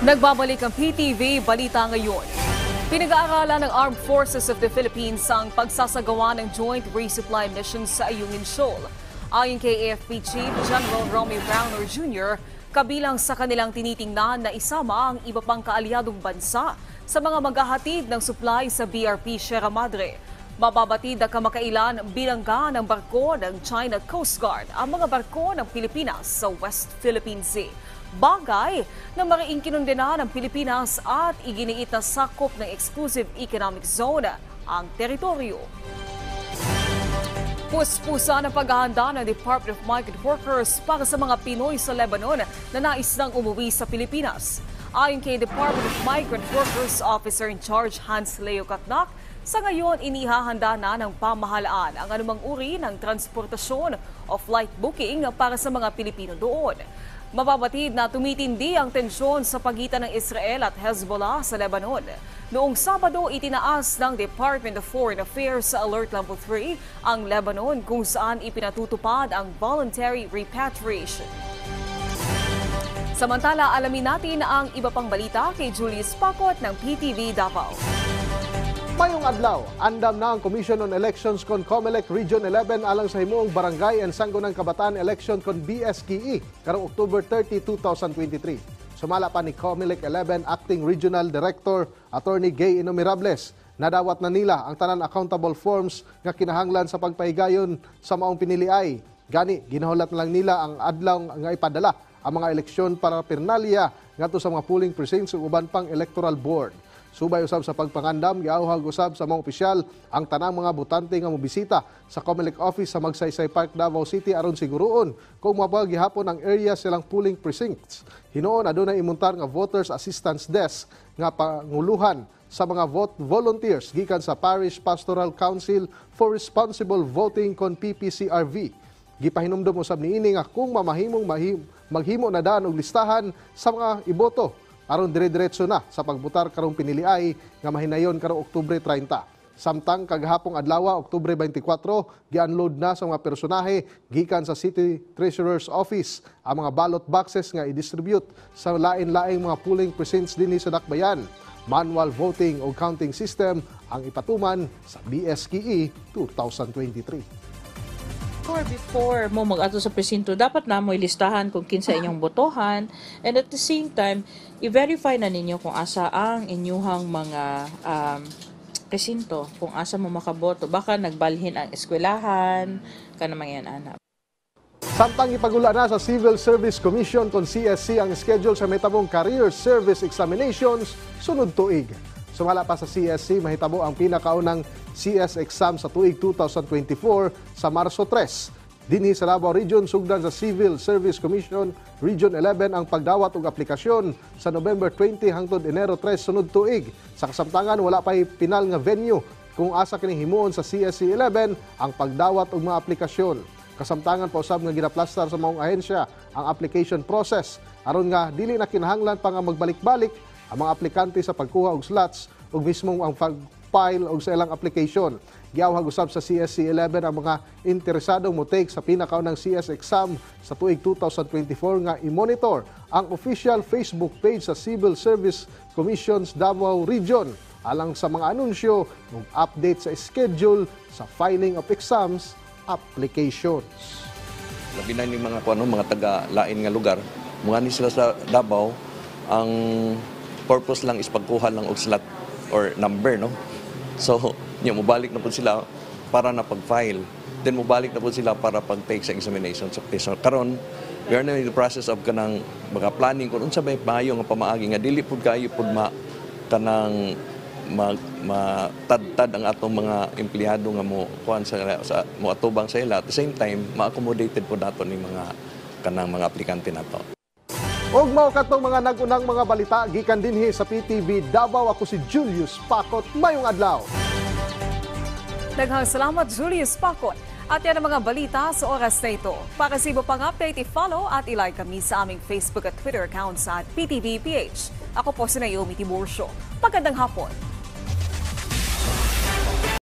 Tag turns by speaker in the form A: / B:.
A: Nagbabalik ang PTV Balita Ngayon. Pinag-aaralan ng Armed Forces of the Philippines ang pagsasagawa ng Joint Resupply Mission sa Ayungin Shoal. Ayon kay AFP Chief General Romy Browner Jr., kabilang sa kanilang tinitingnan na isama ang iba pang kaalyadong bansa sa mga maghahatid ng supply sa BRP Sierra Madre. Mababatid na kamakailan bilangga ng barko ng China Coast Guard ang mga barko ng Pilipinas sa West Philippine Sea. Bagay na mariing kinundena ng Pilipinas at iginiit na sakop ng Exclusive Economic Zone ang teritoryo. Puspusa ng paghahanda ng Department of Migrant Workers para sa mga Pinoy sa Lebanon na nais nang umuwi sa Pilipinas. Ayon kay Department of Migrant Workers Officer in Charge Hans Leo Katnak, sa ngayon inihahanda na ng pamahalaan ang anumang uri ng transportasyon o flight booking para sa mga Pilipino doon. Mababatid na tumitindi ang tensyon sa pagitan ng Israel at Hezbollah sa Lebanon. Noong Sabado, itinaas ng Department of Foreign Affairs sa Alert Level 3 ang Lebanon kung saan ipinatutupad ang voluntary repatriation. Samantala, alamin natin ang iba pang balita kay Julius Pacot ng PTV Davao.
B: Mayong adlaw, andam na ang Commission on Elections kon COMELEC Region 11 alang sa himuong Barangay and Sangguniang Kabataan Election kon BSKE karong October 30, 2023. Sumala pa ni COMELEC 11 Acting Regional Director Attorney Gay Innomirables. Nadawat na nila ang tanan accountable forms nga kinahanglan sa pagpahigayon sa maong piniliay. Gani, ginahulat na lang nila ang adlaw nga ipadala ang mga eleksyon para pernalya ngadto sa mga polling precincts ug uban pang electoral board. Subay usab sa pagpangandam, giauhag usab sa mga opisyal ang tanang mga botante nga mobisita sa COMELEC office sa Magsaysay Park, Davao City aron siguruon kung mabag gihapon ang area silang polling precincts. Hinoon adunay imuntar nga voters assistance desk nga panguluhan sa mga volunteers gikan sa Parish Pastoral Council for Responsible Voting kon PPCRV. Gipahinumdum usab niini nga kung maghimo na daan og listahan sa mga iboto aron dire-diretso na sa pagbutar karong piniliay nga mahinayon karong Oktubre 30. Samtang kagahapong adlaw, Oktubre 24, gi-unload na sa mga personahe gikan sa City Treasurer's Office ang mga ballot boxes nga i-distribute sa lain-laing mga polling precincts dinhi sa Dakbayan. Manual voting o counting system ang ipatuman sa BSKE 2023.
C: Before mo mag-ato sa presinto, dapat na mo ilistahan kung kinsa inyong botohan, and at the same time, i-verify na ninyo kung asa ang inyuhang mga presinto, kung asa mo makaboto. Baka nagbalhin ang eskwelahan, kanamang yan, anak.
B: Samtang ipagula na sa Civil Service Commission kon CSC ang schedule sa metabong Career Service Examinations sunod tuig. Sumala pa sa CSC, mahitabo ang pinakaunang CS exam sa tuig 2024 sa Marso 3. Dinhi sa Davao Region, sugdan sa Civil Service Commission Region 11 ang pagdawat og aplikasyon sa November 20 hangtod Enero 3 sunod tuig. Sa kasamtangan, wala pa'y pinal nga venue kung asa kini himuon sa CSC 11 ang pagdawat og mga aplikasyon. Kasamtangan pa usab nga ginaplastar sa maong ahensya ang application process aron nga dili na kinahanglan pa nga magbalik-balik ang mga aplikante sa pagkuha og slots ug mismong ang pag-file og sa ilang application. Giawhag usab sa CSC 11 ang mga interesadong mo-take sa pinakaunang CS exam sa tuig 2024 nga i-monitor ang official Facebook page sa Civil Service Commission's Davao Region alang sa mga anunsyo ug update sa schedule sa filing of exams applications.
D: Labi na ni mga mga taga-lain nga lugar, mga ni sila sa Davao, ang purpose lang is pagkuha lang og slot or number, no? So, mubalik na po sila para na pag-file. Then, mubalik na po sila para pag-take sa examination. So, karon, we are now in the process of kanang mga planning kung unsa may maayo nga pamaagi nga dili pud kayo pud kanang matad-tad ang atong mga empleyado nga mo kuan sa mo atubang sa ila. At the same time, ma-accommodated po dato ni mga kanang mga aplikante nato.
B: Ug mao katong mga nagunang mga balita gikan dinhi sa PTV Davao, ako si Julius Pacot. Mayong adlaw.
A: Daghang salamat Julius Pacot. At yan ang mga balita sa oras na ito. Para sa iba pang update, i-follow at i-like kami sa aming Facebook at Twitter accounts at PTVPH. Ako po si Naomi Tiburcio. Magandang hapon.